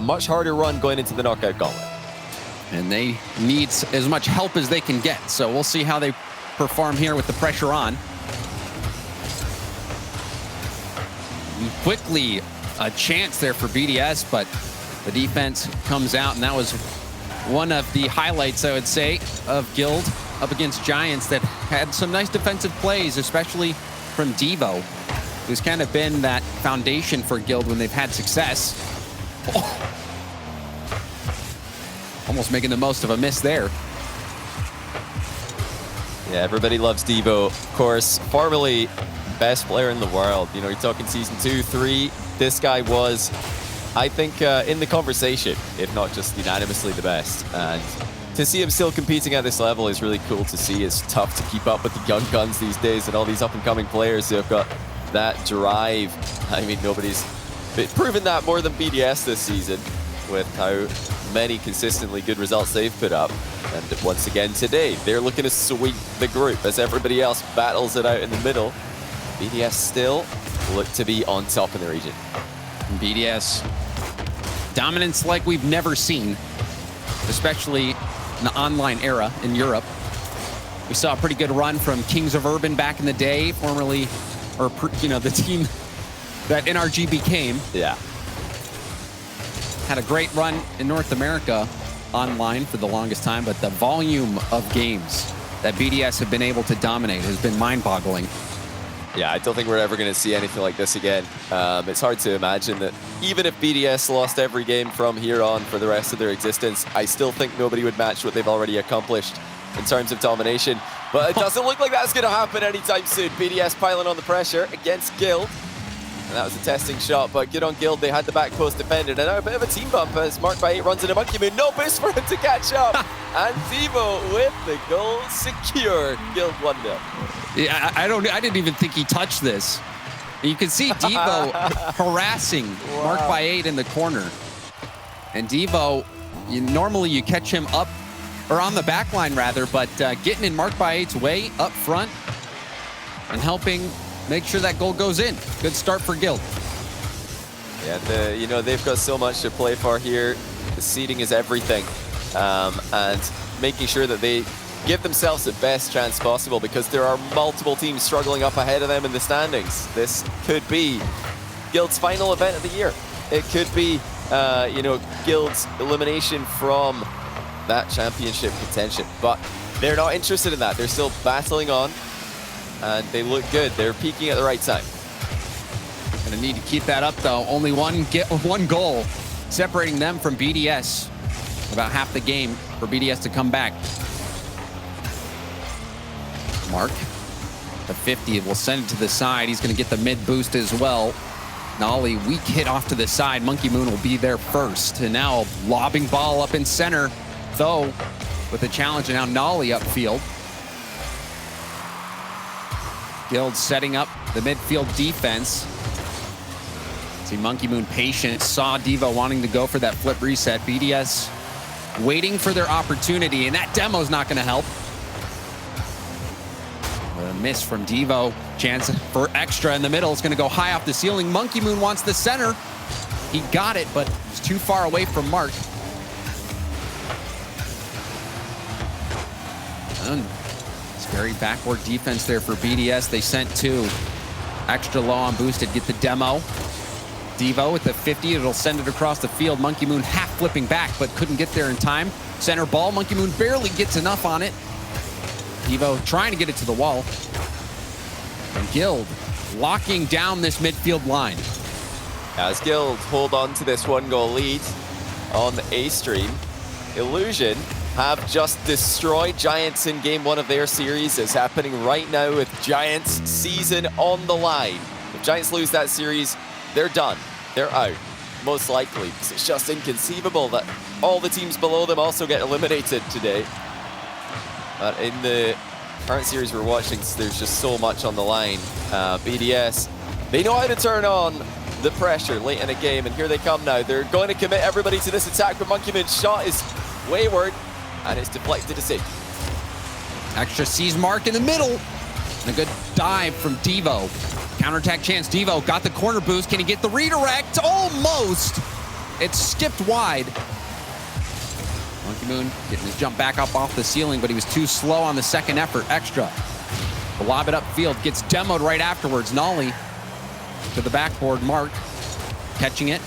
much harder run going into the knockout gauntlet. And they need as much help as they can get. So we'll see how they perform here with the pressure on. Quickly, a chance there for BDS, but the defense comes out, and that was one of the highlights, I would say, of Guild up against Giants that had some nice defensive plays, especially from Devo, who's kind of been that foundation for Guild when they've had success. Oh. Almost making the most of a miss there. Yeah, everybody loves Devo, of course, formerly best player in the world. You know, you're talking season 2, 3. This guy was, I think, in the conversation, if not just unanimously the best. And to see him still competing at this level is really cool to see. It's tough to keep up with the young guns these days and all these up-and-coming players who have got that drive. I mean, nobody's proven that more than BDS this season with how many consistently good results they've put up. And once again today, they're looking to sweep the group as everybody else battles it out in the middle. BDS still look to be on top in the region. BDS, dominance like we've never seen, especially in the online era in Europe. We saw a pretty good run from Kings of Urban back in the day, formerly, or you know, the team that NRG became. Yeah. Had a great run in North America online for the longest time, but the volume of games that BDS have been able to dominate has been mind-boggling. Yeah, I don't think we're ever going to see anything like this again. It's hard to imagine that even if BDS lost every game from here on for the rest of their existence, I still think nobody would match what they've already accomplished in terms of domination. But it doesn't look like that's going to happen anytime soon. BDS piling on the pressure against Guild. And that was a testing shot, but good on Guild. They had the back post defended. And now a bit of a team bump as Mark by 8 runs into Monkey Moon. No boost for him to catch up. And Devo with the goal secured. Guild 1-0. Yeah, I didn't even think he touched this. You can see Devo harassing Mark by 8 in the corner. And Devo, normally you catch him up, or on the back line rather, but getting in Mark by 8's way up front and helping make sure that goal goes in. Good start for Guild. Yeah, you know, they've got so much to play for here. The seeding is everything. And making sure that they give themselves the best chance possible because there are multiple teams struggling up ahead of them in the standings. This could be Guild's final event of the year. It could be, you know, Guild's elimination from that championship contention. But they're not interested in that. They're still battling on. And they look good. They're peaking at the right time. Gonna need to keep that up though. Only one goal separating them from BDS. About half the game for BDS to come back. Mark, the 50 will send it to the side. He's gonna get the mid boost as well. Nolly, weak hit off to the side. Monkey Moon will be there first. And now a lobbing ball up in center, though, with a challenge, and now Nolly upfield. Guild setting up the midfield defense. See Monkey Moon patient, saw Devo wanting to go for that flip reset. BDS waiting for their opportunity, and that demo's not gonna help. A miss from Devo, chance for extra in the middle. It's gonna go high off the ceiling. Monkey Moon wants the center. He got it, but he's too far away from Mark. Very backward defense there for BDS. They sent 2. Extra low on boosted, get the demo. Devo with the 50, it'll send it across the field. Monkey Moon half flipping back, but couldn't get there in time. Center ball, Monkey Moon barely gets enough on it. Devo trying to get it to the wall. And Guild locking down this midfield line. As Guild hold on to this 1-goal lead on the A stream, Illusion have just destroyed Giants in game 1 of their series. It's happening right now with Giants' season on the line. If Giants lose that series, they're done. They're out, most likely. Because it's just inconceivable that all the teams below them also get eliminated today. But in the current series we're watching, there's just so much on the line. BDS, they know how to turn on the pressure late in a game, and here they come now. They're going to commit everybody to this attack, but Monkey Moon's shot is wayward. And it's deflected to safety. Extra sees Mark in the middle. And a good dive from Devo. Counterattack chance. Devo got the corner boost. Can he get the redirect? Almost. It's skipped wide. Monkey Moon getting his jump back up off the ceiling, but he was too slow on the second effort. Extra. Lob it upfield, gets demoed right afterwards. Nolly to the backboard. Mark catching it,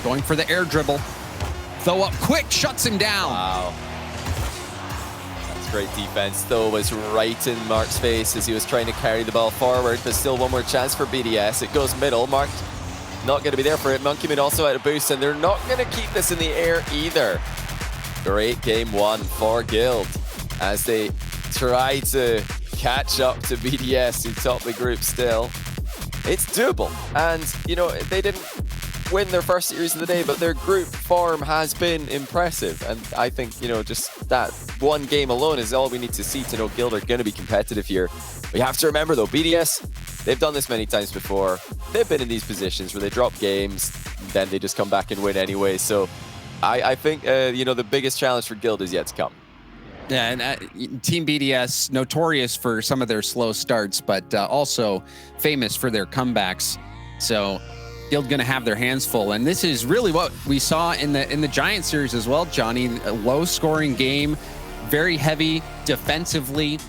going for the air dribble. Throw up quick, shuts him down. Wow. That's great defense. Though was right in Mark's face as he was trying to carry the ball forward, but still one more chance for BDS. It goes middle. Mark not going to be there for it. Monkey Moon also out of boost, and they're not going to keep this in the air either. Great game one for Guild as they try to catch up to BDS, who top the group still. It's doable, and you know, they didn't win their first series of the day, but their group form has been impressive, and I think, you know, just that one game alone is all we need to see to know Guild are going to be competitive here. We have to remember though, BDS, they've done this many times before. They've been in these positions where they drop games, then they just come back and win anyway. So I think, you know, the biggest challenge for Guild is yet to come. Yeah, and Team BDS, notorious for some of their slow starts, but also famous for their comebacks. So Guild going to have their hands full, and this is really what we saw in the Giant series as well, Johnny. A low-scoring game, very heavy defensively.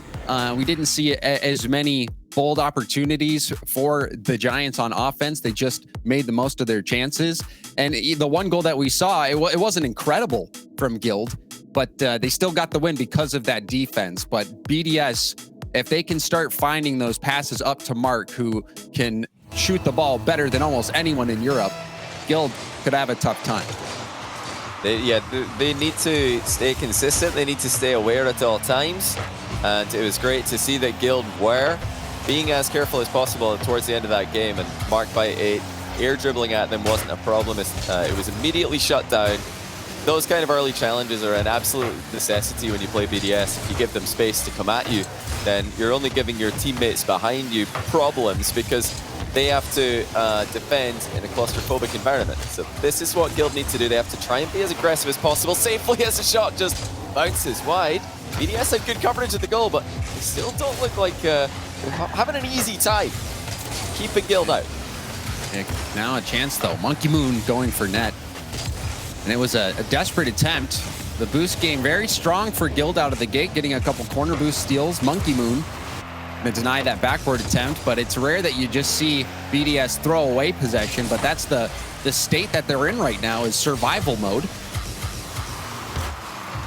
We didn't see as many bold opportunities for the Giants on offense. They just made the most of their chances. And the one goal that we saw, it wasn't incredible from Guild, but they still got the win because of that defense. But BDS, if they can start finding those passes up to Mark, who can shoot the ball better than almost anyone in Europe, Guild could have a tough time. They need to stay consistent. They need to stay aware at all times. And it was great to see that Guild were being as careful as possible towards the end of that game. And Mark by 8, air dribbling at them wasn't a problem. It was immediately shut down. Those kind of early challenges are an absolute necessity when you play BDS. If you give them space to come at you, then you're only giving your teammates behind you problems because they have to defend in a claustrophobic environment. So this is what Guild need to do. They have to try and be as aggressive as possible, safely as the shot just bounces wide. BDS had good coverage of the goal, but they still don't look like they're having an easy time keeping Guild out. Now a chance though. Monkey Moon going for net. And it was a desperate attempt. The boost game very strong for Guild out of the gate, getting a couple corner boost steals. Monkey Moon to deny that backward attempt, but it's rare that you just see BDS throw away possession, but that's the state that they're in right now, is survival mode.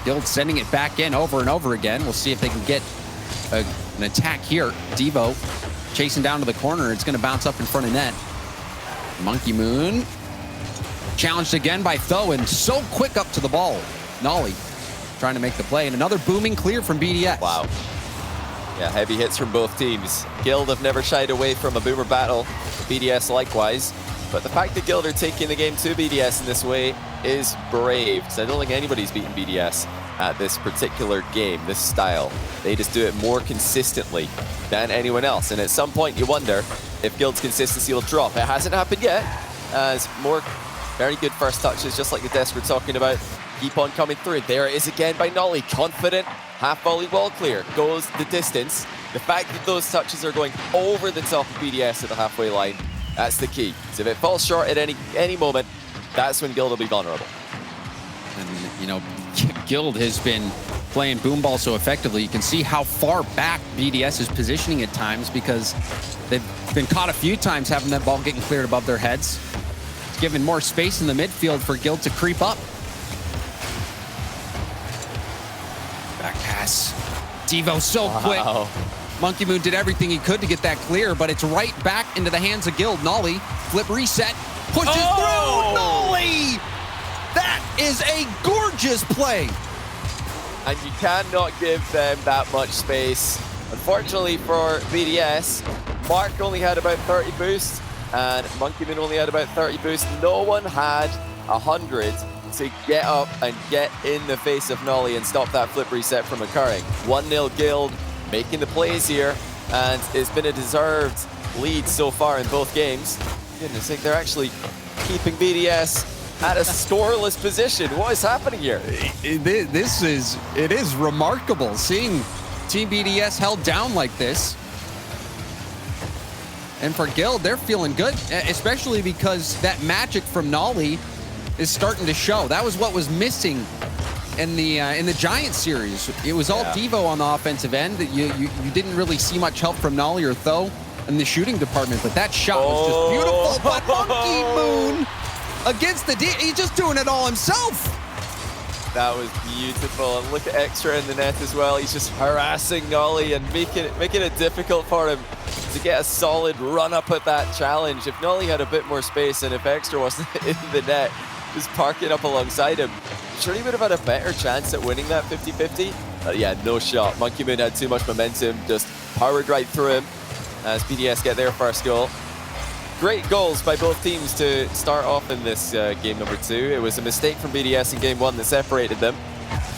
Guild sending it back in over and over again. We'll see if they can get an attack here. Devo chasing down to the corner. It's going to bounce up in front of net. Monkey Moon challenged again by Tho, and so quick up to the ball. Nolly trying to make the play, and another booming clear from BDS. Wow. Yeah, heavy hits from both teams. Guild have never shied away from a boomer battle. BDS likewise. But the fact that Guild are taking the game to BDS in this way is brave. So I don't think anybody's beaten BDS at this particular game, this style. They just do it more consistently than anyone else. And at some point you wonder if Guild's consistency will drop. It hasn't happened yet, as more very good first touches, just like the desk we're talking about, keep on coming through. There it is again by Nolly. Confident, half volley wall clear, goes the distance. The fact that those touches are going over the top of BDS at the halfway line, that's the key. So if it falls short at any moment, that's when Guild will be vulnerable. And, you know, Guild has been playing boom ball so effectively. You can see how far back BDS is positioning at times, because they've been caught a few times having that ball getting cleared above their heads. It's given more space in the midfield for Guild to creep up. Back pass. Devo so quick. Monkey Moon did everything he could to get that clear, but it's right back into the hands of Guild. Nolly, flip reset, pushes through. Nolly! That is a gorgeous play. And you cannot give them that much space. Unfortunately for BDS, Mark only had about 30 boosts, and Monkey Moon only had about 30 boosts. No one had 100 to get up and get in the face of Nolly and stop that flip reset from occurring. 1-0 Guild, making the plays here, and it's been a deserved lead so far in both games. Goodness sake, they're actually keeping BDS at a scoreless position. What is happening here? It is remarkable seeing Team BDS held down like this. And for Guild, they're feeling good, especially because that magic from Nolly is starting to show. That was what was missing in the Giants series. It was all Devo on the offensive end. You didn't really see much help from Nolly or Tho in the shooting department, but that shot was just beautiful. But Monkey Moon against the D, he's just doing it all himself. That was beautiful, and look at Extra in the net as well. He's just harassing Nolly and making it difficult for him to get a solid run up at that challenge. If Nolly had a bit more space and if Extra wasn't in the net, just parking up alongside him, sure he would have had a better chance at winning that 50-50. But yeah, no shot. Monkey Moon had too much momentum, just powered right through him as BDS get their first goal. Great goals by both teams to start off in this game number 2. It was a mistake from BDS in game 1 that separated them.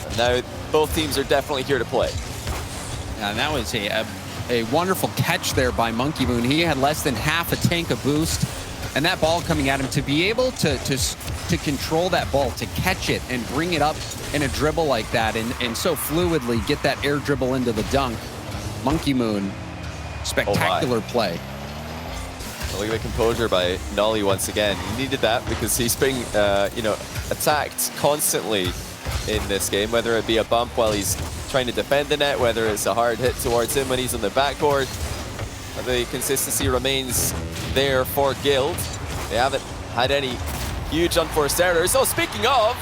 And now both teams are definitely here to play. And that was a wonderful catch there by Monkey Moon. He had less than half a tank of boost, and that ball coming at him, to be able to control that ball, to catch it and bring it up in a dribble like that, and so fluidly get that air dribble into the dunk. Monkey Moon, spectacular play. Look at the composure by Nolly once again. He needed that because he's being, attacked constantly in this game, whether it be a bump while he's trying to defend the net, whether it's a hard hit towards him when he's on the backboard. The consistency remains there for Guild. They haven't had any huge unforced errors. Oh, speaking of,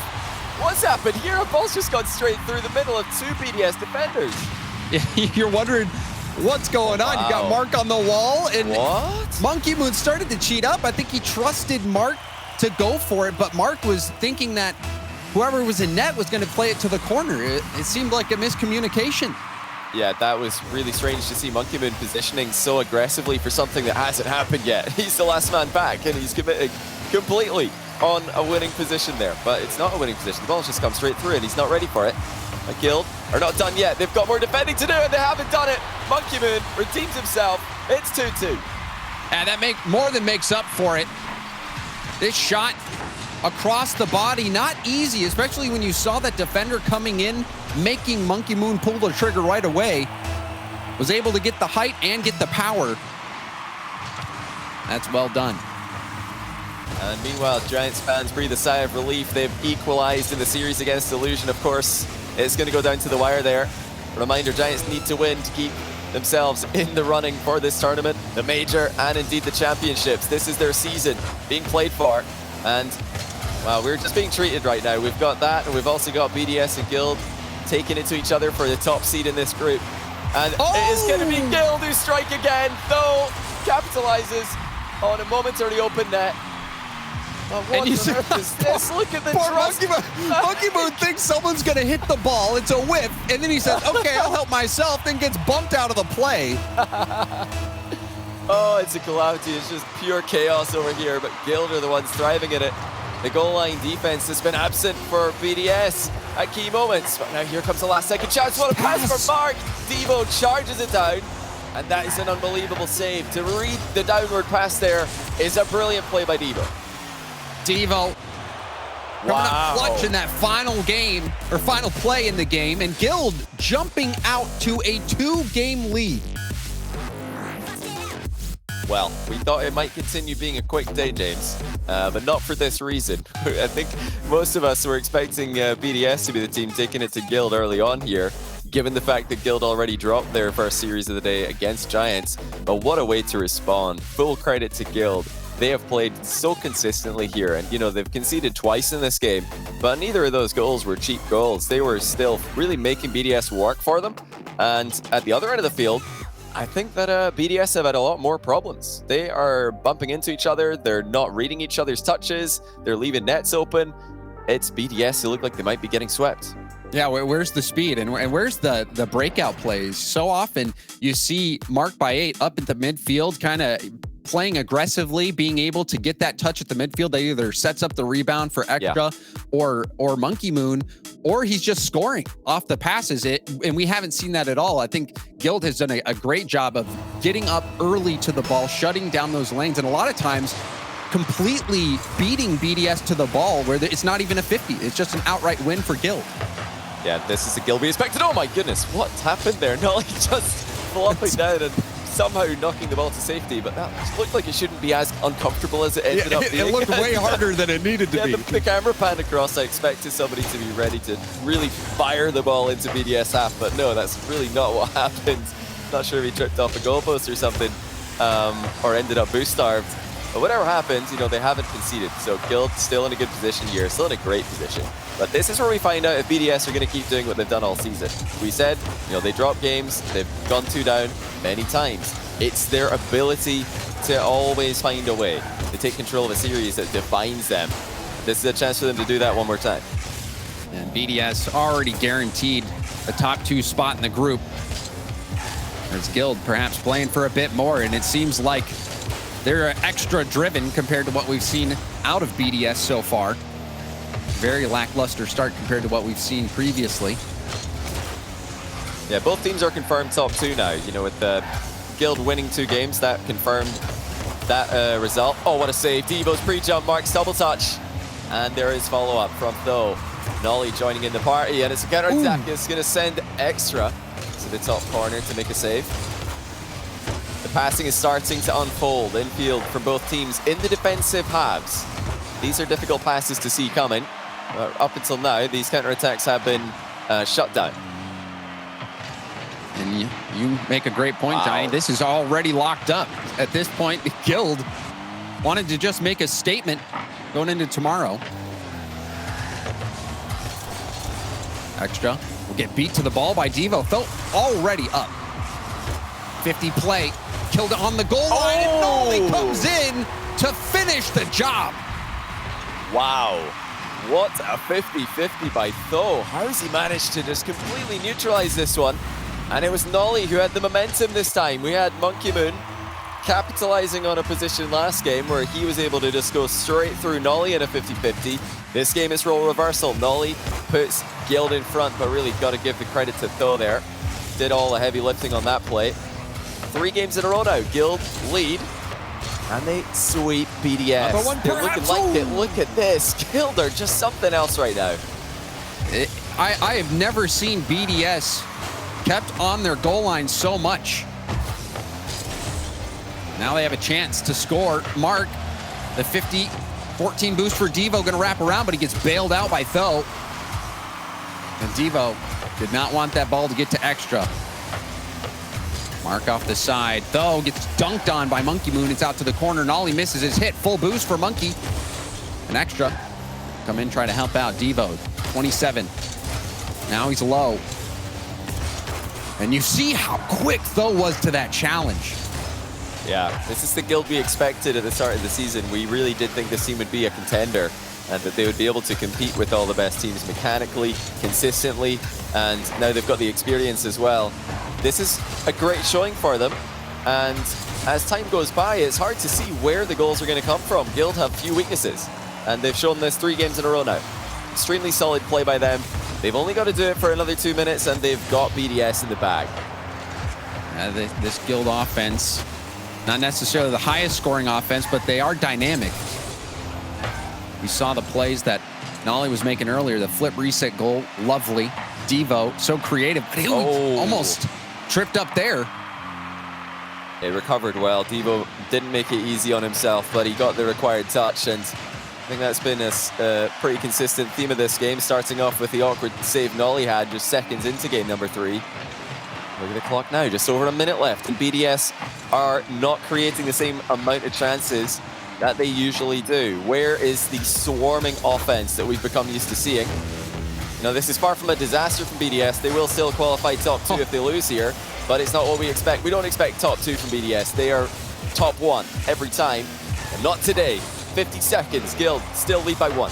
what's happened here? A ball's just gone straight through the middle of 2 BDS defenders. You're wondering what's going on. You got Mark on the wall, and what? Monkey Moon started to cheat up. I think he trusted Mark to go for it, but Mark was thinking that whoever was in net was going to play it to the corner. It seemed like a miscommunication. Yeah, that was really strange to see Monkey Moon positioning so aggressively for something that hasn't happened yet. He's the last man back, and he's committed completely on a winning position there. But it's not a winning position. The ball's just come straight through, and he's not ready for it. A Guild are not done yet. They've got more defending to do, and they haven't done it. Monkey Moon redeems himself. It's 2-2. And that more than makes up for it. This shot across the body, not easy, especially when you saw that defender coming in, making Monkey Moon pull the trigger right away. Was able to get the height and get the power. That's well done. And meanwhile, Giants fans breathe a sigh of relief. They've equalized in the series against Illusion, of course. It's going to go down to the wire there. Reminder, Giants need to win to keep themselves in the running for this tournament, the major, and indeed the championships. This is their season being played for. And, wow, we're just being treated right now. We've got that, and we've also got BDS and Guild taking it to each other for the top seed in this group. And it is going to be Guild who strike again, though capitalizes on a momentary open net. What on earth is this? Look at the trust. Monkey Moon thinks someone's going to hit the ball. It's a whiff. And then he says, okay, I'll help myself, then gets bumped out of the play. Oh, it's a calamity. It's just pure chaos over here. But Guild are the ones thriving in it. The goal line defense has been absent for BDS at key moments. But now here comes the last second chance. What a pass from Mark. Devo charges it down. And that is an unbelievable save. To read the downward pass there is a brilliant play by Devo. Devo coming up clutch in that final game, or final play in the game, and Guild jumping out to a 2-game lead. Well, we thought it might continue being a quick day, James, but not for this reason. I think most of us were expecting BDS to be the team taking it to Guild early on here, given the fact that Guild already dropped their first series of the day against Giants. But what a way to respond. Full credit to Guild. They have played so consistently here, and they've conceded twice in this game, but neither of those goals were cheap goals. They were still really making BDS work for them. And at the other end of the field, I think that BDS have had a lot more problems. They are bumping into each other. They're not reading each other's touches. They're leaving nets open. It's BDS who look like they might be getting swept. Yeah, where's the speed and where's the breakout plays? So often you see Mark by 8 up at the midfield, kind of playing aggressively, being able to get that touch at the midfield. That either sets up the rebound for Extra or Monkey Moon, or he's just scoring off the passes. And we haven't seen that at all. I think Guild has done a great job of getting up early to the ball, shutting down those lanes, and a lot of times completely beating BDS to the ball where it's not even a 50. It's just an outright win for Guild. Yeah, this is the Guild we expected. Oh my goodness, what happened there? Nolly just flopping down and somehow knocking the ball to safety, but that looked like it shouldn't be as uncomfortable as it ended up being. It looked way harder than it needed to be. The camera panned across. I expected somebody to be ready to really fire the ball into BDS half, but no, that's really not what happened. Not sure if he tripped off a goalpost or something, or ended up boost starved. But whatever happens, you know, they haven't conceded. So Guild still in a good position here, still in a great position. But this is where we find out if BDS are going to keep doing what they've done all season. We said, you know, they drop games, they've gone 2 down many times. It's their ability to always find a way to take control of a series that defines them. This is a chance for them to do that one more time. And BDS already guaranteed a top 2 spot in the group. There's Guild perhaps playing for a bit more, and it seems like they're extra driven compared to what we've seen out of BDS so far. Very lackluster start compared to what we've seen previously. Yeah, both teams are confirmed top 2 now. You know, with the Guild winning 2 games, that confirmed that result. Oh, what a save. Devo's pre-jump, Mark's double touch. And there is follow-up from Tho. Nolly joining in the party, and it's a counter-attack. It's going to send extra to the top corner to make a save. The passing is starting to unfold infield from both teams in the defensive halves. These are difficult passes to see coming. Up until now, these counterattacks have been shut down. And you make a great point, Wow. Johnny. This is already locked up. At this point, the Guild wanted to just make a statement going into tomorrow. Extra will get beat to the ball by Devo. Felt already up. 50 play, killed it on the goal line, and Nolly comes in to finish the job. Wow, what a 50-50 by Tho. How has he managed to just completely neutralize this one? And it was Nolly who had the momentum this time. We had Monkey Moon capitalizing on a position last game where he was able to just go straight through Nolly in a 50-50. This game is role reversal. Nolly puts Guild in front, but really got to give the credit to Tho there. Did all the heavy lifting on that play. 3 games in a row now. Guild lead, and they sweep BDS. They're looking like it. Look at this. Guild are just something else right now. I have never seen BDS kept on their goal line so much. Now they have a chance to score. Mark, the 50-14 boost for Devo, going to wrap around, but he gets bailed out by Tho. And Devo did not want that ball to get to extra. Mark off the side. Tho gets dunked on by Monkey Moon. It's out to the corner. Nolly misses his hit. Full boost for Monkey. An extra. Come in, try to help out. Devo, 27. Now he's low. And you see how quick Tho was to that challenge. Yeah, this is the Guild we expected at the start of the season. We really did think this team would be a contender and that they would be able to compete with all the best teams mechanically, consistently, and now they've got the experience as well. This is a great showing for them, and as time goes by, it's hard to see where the goals are going to come from. Guild have few weaknesses, and they've shown this 3 games in a row now. Extremely solid play by them. They've only got to do it for another 2 minutes, and they've got BDS in the bag. This Guild offense, not necessarily the highest scoring offense, but they are dynamic. We saw the plays that Nolly was making earlier, the flip reset goal, lovely. Devo, so creative, but he almost tripped up there. They recovered well. Devo didn't make it easy on himself, but he got the required touch, and I think that's been a pretty consistent theme of this game, starting off with the awkward save Nolly had just seconds into game number 3. Look at the clock now, just over a minute left, and BDS are not creating the same amount of chances that they usually do. Where is the swarming offense that we've become used to seeing? Now, this is far from a disaster from BDS. They will still qualify top 2 if they lose here, but it's not what we expect. We don't expect top 2 from BDS. They are top 1 every time, and not today. 50 seconds, Guild still lead by 1.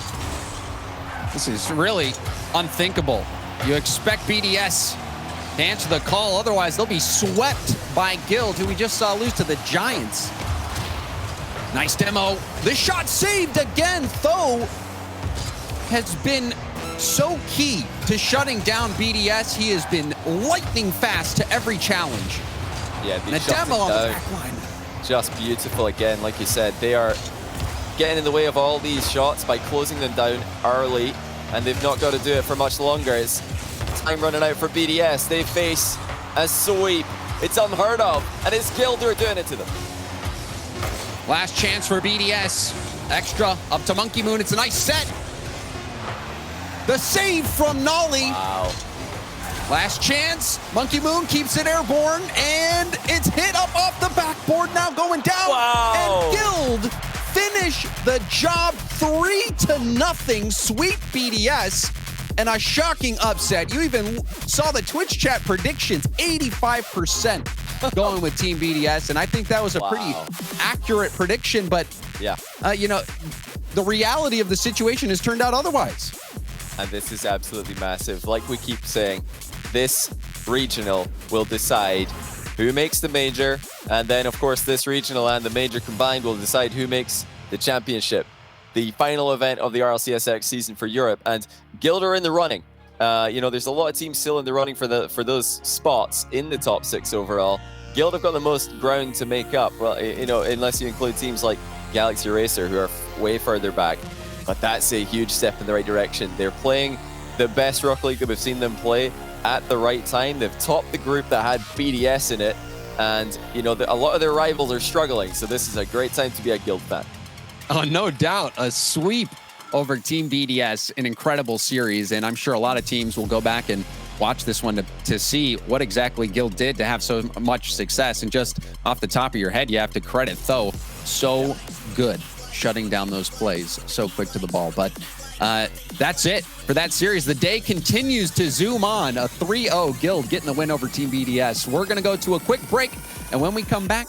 This is really unthinkable. You expect BDS to answer the call, otherwise they'll be swept by Guild, who we just saw lose to the Giants. Nice demo. The shot saved again. Tho has been so key to shutting down BDS. He has been lightning fast to every challenge. Yeah, the demo on the back line. Just beautiful again, like you said. They are getting in the way of all these shots by closing them down early, and they've not got to do it for much longer. It's time running out for BDS. They face a sweep It's unheard of, and it's Guild who are doing it to them. Last chance for BDS. Extra up to Monkey Moon. It's a nice set. The save from Nolly. Wow. Last chance. Monkey Moon keeps it airborne, and it's hit up off the backboard, now going down. Wow. And Guild finish the job 3-0. Sweep BDS. And a shocking upset. You even saw the Twitch chat predictions, 85% going with Team BDS. And I think that was a pretty accurate prediction. But, yeah, you know, the reality of the situation has turned out otherwise. And this is absolutely massive. Like we keep saying, this regional will decide who makes the major. And then, of course, this regional and the major combined will decide who makes the championship. The final event of the RLCS season for Europe, and Guild are in the running. You know, there's a lot of teams still in the running for those spots in the top 6 overall. Guild have got the most ground to make up. Well, you know, unless you include teams like Galaxy Racer, who are way further back. But that's a huge step in the right direction. They're playing the best Rocket League that we've seen them play at the right time. They've topped the group that had BDS in it, and you know, a lot of their rivals are struggling. So this is a great time to be a Guild fan. Oh, no doubt. A sweep over Team BDS, an incredible series. And I'm sure a lot of teams will go back and watch this one to see what exactly Guild did to have so much success. And just off the top of your head, you have to credit Tho. So good shutting down those plays so quick to the ball. But that's it for that series. The day continues to zoom on. A 3-0 Guild getting the win over Team BDS. We're going to go to a quick break. And when we come back,